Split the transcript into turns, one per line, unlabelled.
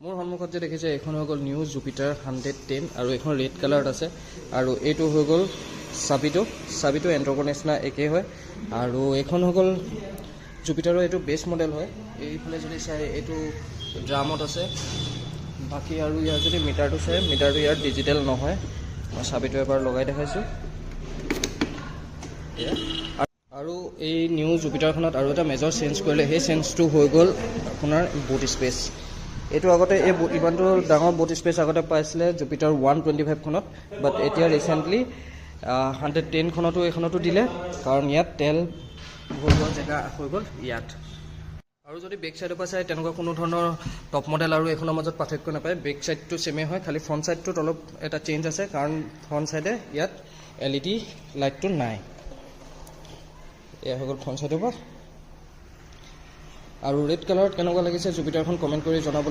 মোৰ সন্মুখত যে দেখিছে এইখন হৈ গ'ল নিউ জুপিটাৰ 110 আৰু এইখন ৰেড কালাৰত আছে আৰু এইটো হৈ গ'ল চাবিটো এণ্ট্ৰকৰ নিচিনা একেই হয় আৰু এইখন হৈ গ'ল জুপিটাৰৰ এইটো বেষ্ট মডেল হয়। এইফালে যদি চাই এইটো ড্ৰামত আছে বাকী আৰু ইয়াৰ যদি মিটাৰটো চাই মিটাৰটো ইয়াৰ ডিজিটেল নহয়। মই চাবিটো এবাৰ লগাই দেখাইছোঁ। আৰু এই নিউ জুপিটাৰখনত আৰু এটা মেজৰ চেঞ্জ কৰিলে, সেই চেঞ্জটো হৈ গ'ল আপোনাৰ বুট স্পেচ। এইটো আগতে ইমানটো ডাঙৰ বুট স্পেচ আগতে পাইছিলে জুপিটাৰ 125খনত, বাট এতিয়া ৰিচেণ্টলি 110খনতো এইখনতো দিলে, কাৰণ ইয়াত তেল ভৰোৱা জেগা হৈ গ'ল ইয়াত। আৰু যদি বেক চাইডৰ পৰা চাই তেনেকুৱা কোনো ধৰণৰ টপ মডেল আৰু এইখনৰ মাজত পাৰ্থক্য নাপায়। বেক চাইডটো ছেমেই হয়, খালি ফ্ৰণ্ট চাইডটোত অলপ এটা চেঞ্জ আছে, কাৰণ ফ্ৰণ্ট চাইডে ইয়াত LED লাইটটো নাই। এয়া হৈ গ'ল ফ্ৰণ্ট চাইডৰ পৰা। আৰু ৰেড কালাৰত কেনেকুৱা লাগিছে জুপিটাৰখন কমেণ্ট কৰি জনাবলৈ